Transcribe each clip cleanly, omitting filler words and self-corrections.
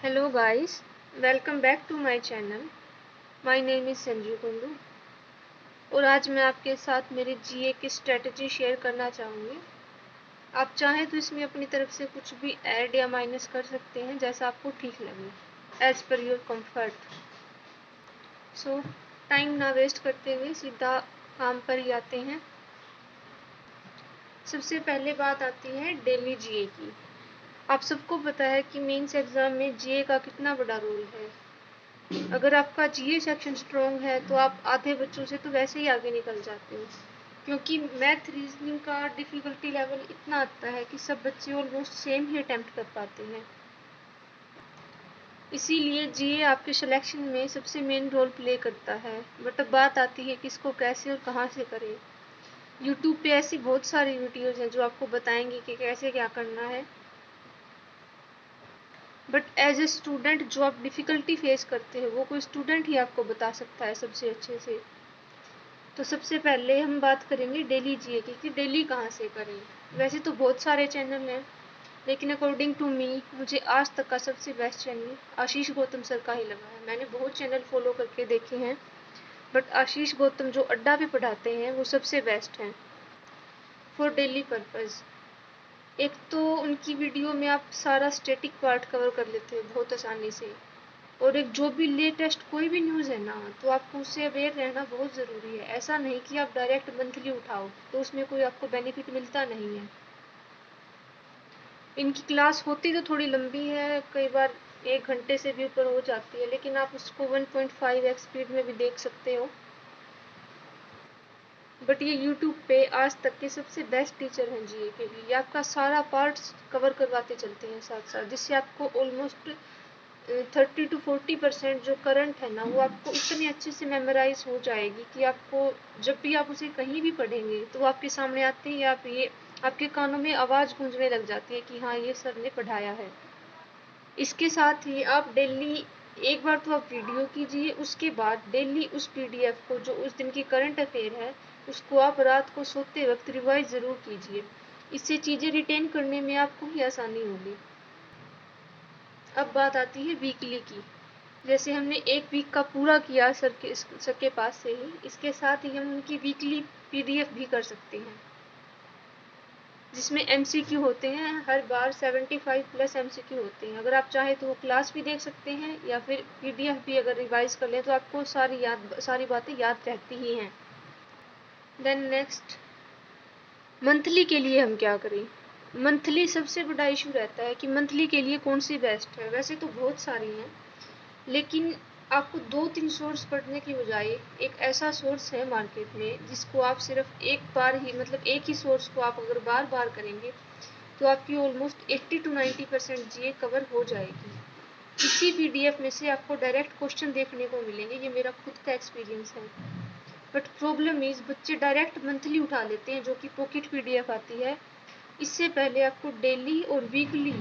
Hello guys, welcome back to my channel. My name is Sanju Kundu और आज मैं आपके साथ मेरे जीए की स्ट्रेटजी शेयर करना चाहूँगी। आप चाहें तो इसमें अपनी तरफ से कुछ भी ऐड या माइनस कर सकते हैं जैसा आपको ठीक लगे, as per your comfort. So time ना वेस्ट करते हुए सीधा काम पर ही आते हैं। सबसे पहले बात आती है डेली जीए की। आप सबको पता है कि मेंस एग्जाम में जीए का कितना बड़ा रोल है। अगर आपका जीए सेक्शन स्ट्रॉन्ग है तो आप आधे बच्चों से तो वैसे ही आगे निकल जाते हो, क्योंकि मैथ रीजनिंग का डिफ़िकल्टी लेवल इतना आता है कि सब बच्चे ऑलमोस्ट सेम ही अटेम्प्ट कर पाते हैं। इसीलिए जीए आपके सिलेक्शन में सबसे मेन रोल प्ले करता है। बट अब बात आती है कि इसको कैसे और कहाँ से करें। यूट्यूब पे ऐसी बहुत सारी वीडियोज़ हैं जो आपको बताएंगे कि कैसे क्या करना है। बट एज ए स्टूडेंट जो आप डिफ़िकल्टी फेस करते हैं वो कोई स्टूडेंट ही आपको बता सकता है सबसे अच्छे से। तो सबसे पहले हम बात करेंगे डेली जीए की कि डेली कहाँ से करें। वैसे तो बहुत सारे चैनल हैं, लेकिन अकॉर्डिंग टू मी मुझे आज तक का सबसे बेस्ट चैनल आशीष गौतम सर का ही लगा है। मैंने बहुत चैनल फॉलो करके देखे हैं, बट आशीष गौतम जो अड्डा पे पढ़ाते हैं वो सबसे बेस्ट हैं फॉर डेली पर्पज़। एक तो उनकी वीडियो में आप सारा स्टैटिक पार्ट कवर कर लेते हो बहुत आसानी से, और एक जो भी लेटेस्ट कोई भी न्यूज़ है ना तो आपको उससे अवेयर रहना बहुत ज़रूरी है। ऐसा नहीं कि आप डायरेक्ट मंथली उठाओ तो उसमें कोई आपको बेनिफिट मिलता नहीं है। इनकी क्लास होती तो थोड़ी लंबी है, कई बार 1 घंटे से भी ऊपर हो जाती है, लेकिन आप उसको 1.5x स्पीड में भी देख सकते हो। बट ये यूट्यूब पे आज तक के सबसे बेस्ट टीचर हैं जीए के लिए। ये आपका सारा पार्ट्स कवर करवाते चलते हैं साथ साथ, जिससे आपको ऑलमोस्ट 30 to 40% जो करंट है ना वो आपको इतनी अच्छे से मेमोराइज हो जाएगी कि आपको जब भी आप उसे कहीं भी पढ़ेंगे तो आपके सामने आते ही आप ये आपके कानों में आवाज़ गूंजने लग जाती है कि हाँ ये सर ने पढ़ाया है। इसके साथ ही आप डेली एक बार तो आप वीडियो कीजिए, उसके बाद डेली उस पीडीएफ को जो उस दिन की करंट अफेयर है उसको आप रात को सोते वक्त रिवाइज ज़रूर कीजिए। इससे चीज़ें रिटेन करने में आपको ही आसानी होगी। अब बात आती है वीकली की। जैसे हमने एक वीक का पूरा किया सर के पास से ही, इसके साथ ही हम उनकी वीकली पीडीएफ भी कर सकते हैं, जिसमें एमसीक्यू होते हैं। हर बार 75+ एमसीक्यू होते हैं। अगर आप चाहें तो वो क्लास भी देख सकते हैं या फिर पीडीएफ भी अगर रिवाइज कर लें तो आपको सारी बातें याद रहती ही हैं। देन नेक्स्ट, मंथली के लिए हम क्या करें। मंथली सबसे बड़ा इशू रहता है कि मंथली के लिए कौन सी बेस्ट है। वैसे तो बहुत सारी हैं, लेकिन आपको 2-3 सोर्स पढ़ने की बजाय एक ऐसा सोर्स है मार्केट में जिसको आप सिर्फ एक बार ही, मतलब एक ही सोर्स को आप अगर बार बार करेंगे तो आपकी ऑलमोस्ट 80 to 90% जीए कवर हो जाएगी। इसी पीडीएफ में से आपको डायरेक्ट क्वेश्चन देखने को मिलेंगे, ये मेरा खुद का एक्सपीरियंस है। बट प्रॉब्लम इज बच्चे डायरेक्ट मंथली उठा लेते हैं जो कि पॉकेट पीडीएफ आती है। इससे पहले आपको डेली और वीकली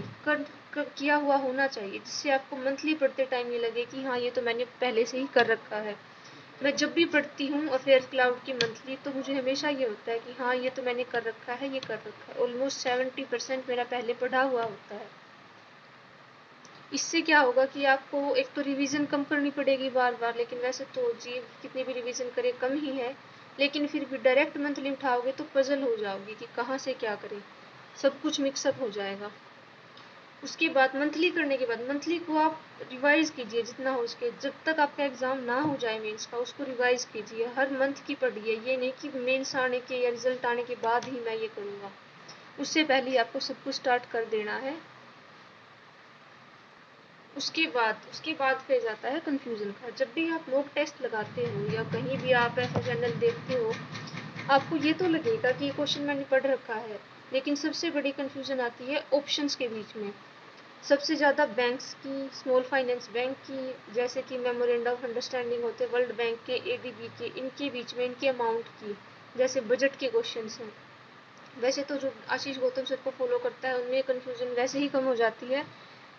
किया हुआ होना चाहिए, जिससे आपको मंथली पढ़ते टाइम ये लगे कि हाँ ये तो मैंने पहले से ही कर रखा है। मैं जब भी पढ़ती हूँ अफेयर क्लाउड की मंथली तो मुझे हमेशा ये होता है कि हाँ ये तो मैंने कर रखा है, ये कर रखा है। ऑलमोस्ट 70% मेरा पहले पढ़ा हुआ होता है। इससे क्या होगा कि आपको एक तो रिवीजन कम करनी पड़ेगी बार बार, लेकिन वैसे तो जी कितनी भी रिवीजन करे कम ही है, लेकिन फिर भी डायरेक्ट मंथली उठाओगे तो पजल हो जाओगी कि कहाँ से क्या करें, सब कुछ मिक्सअप हो जाएगा। उसके बाद मंथली करने के बाद मंथली को आप रिवाइज कीजिए जितना हो सके। जब तक आपका एग्ज़ाम ना हो जाए मेंस का उसको रिवाइज कीजिए, हर मंथ की पढ़िए। ये नहीं कि मेंस आने के या रिजल्ट आने के बाद ही मैं ये करूँगा, उससे पहले आपको सब कुछ स्टार्ट कर देना है। उसके बाद फेज आता है कंफ्यूजन का। जब भी आप मॉक टेस्ट लगाते हो या कहीं भी आप ऐसा चैनल देखते हो, आपको ये तो लगेगा कि ये क्वेश्चन मैंने पढ़ रखा है, लेकिन सबसे बड़ी कंफ्यूजन आती है ऑप्शंस के बीच में। सबसे ज़्यादा बैंक्स की, स्मॉल फाइनेंस बैंक की, जैसे कि मेमोरेंडम ऑफ अंडरस्टैंडिंग होते हैं वर्ल्ड बैंक के, एडीबी के, इनके बीच में इनके अमाउंट की, जैसे बजट के क्वेश्चंस हैं। वैसे तो जो आशीष गौतम सर को फॉलो करता है उनमें कन्फ्यूजन वैसे ही कम हो जाती है,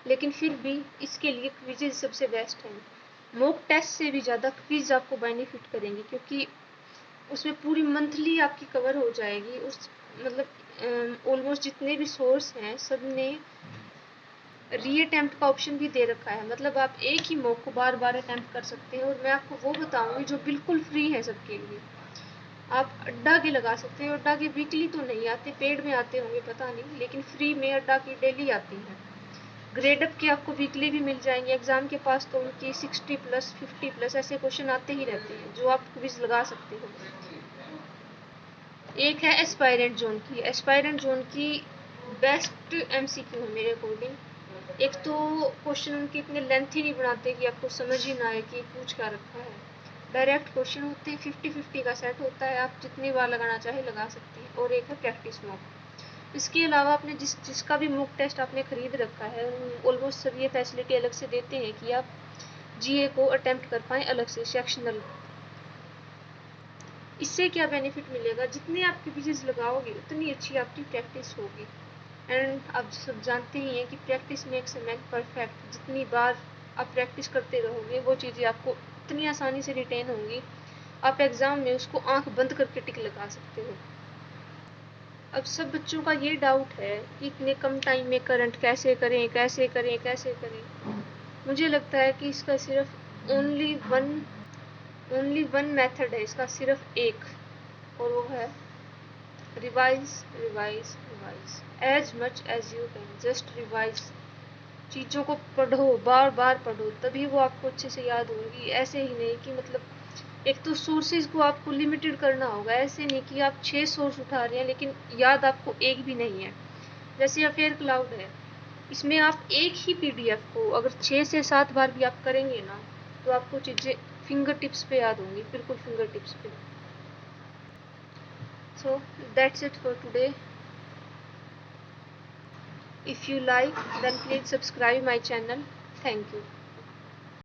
लेकिन फिर भी इसके लिए क्विजेज सबसे बेस्ट हैं। मॉक टेस्ट से भी ज़्यादा क्विज आपको बेनिफिट करेंगे, क्योंकि उसमें पूरी मंथली आपकी कवर हो जाएगी। उस मतलब ऑलमोस्ट जितने भी सोर्स हैं सब ने री अटेम्प्ट का ऑप्शन भी दे रखा है, मतलब आप एक ही मॉक को बार बार अटेम्प्ट कर सकते हैं। और मैं आपको वो बताऊंगी जो बिल्कुल फ्री है सबके लिए। आप अड्डा के लगा सकते हैं। अड्डा के वीकली तो नहीं आते, पेड में आते होंगे पता नहीं, लेकिन फ्री में अड्डा की डेली आती है। ग्रेड अप के आपको वीकली भी मिल जाएंगे। एग्जाम के पास तो उनकी 60 प्लस 50 प्लस ऐसे क्वेश्चन आते ही रहते हैं जो आप क्विज लगा सकते हो। एक है एस्पायरेंट जोन की। एस्पायरेंट जोन की बेस्ट एमसीक्यू है मेरे अकॉर्डिंग। एक तो क्वेश्चन उनके इतने लेंथी नहीं बनाते कि आपको समझ ही ना आए कि पूछ क्या रखा है। डायरेक्ट क्वेश्चन होते हैं, 50-50 का सेट होता है, आप जितनी बार लगाना चाहे लगा सकते हैं। और एक है प्रैक्टिस मॉक। इसके अलावा आपने जिसका भी मॉक टेस्ट आपने खरीद रखा है, ऑलमोस्ट सब ये फैसिलिटी अलग से देते हैं कि आप जीए को अटेम्प्ट कर पाएँ अलग से सेक्शनल। इससे क्या बेनिफिट मिलेगा, जितने आप क्विज़ेस लगाओगे उतनी अच्छी आपकी प्रैक्टिस होगी। एंड आप सब जानते ही हैं कि practice makes a man perfect. जितनी बार आप प्रैक्टिस करते रहोगे वो चीज़ें आपको इतनी आसानी से रिटेन होंगी, आप एग्ज़ाम में उसको आंख बंद करके टिक लगा सकते हो। अब सब बच्चों का ये डाउट है कि इतने कम टाइम में करंट कैसे करें कैसे करें कैसे करें। मुझे लगता है कि इसका सिर्फ ओनली वन मेथड है इसका, सिर्फ एक, और वो है revise revise revise as much as you can. Just revise. चीज़ों को पढ़ो, बार बार पढ़ो, तभी वो आपको अच्छे से याद होंगी। ऐसे ही नहीं कि मतलब एक तो सोर्सेज को आपको लिमिटेड करना होगा। ऐसे नहीं कि आप 6 सोर्स उठा रहे हैं लेकिन याद आपको एक भी नहीं है। जैसे अफेयर क्लाउड है, इसमें आप एक ही पीडीएफ को अगर 6 से 7 बार भी आप करेंगे ना तो आपको चीज़ें फिंगर टिप्स पे याद होंगी, बिल्कुल फिंगर टिप्स पे। So that's it for today. If you like, then please subscribe my channel. Thank you.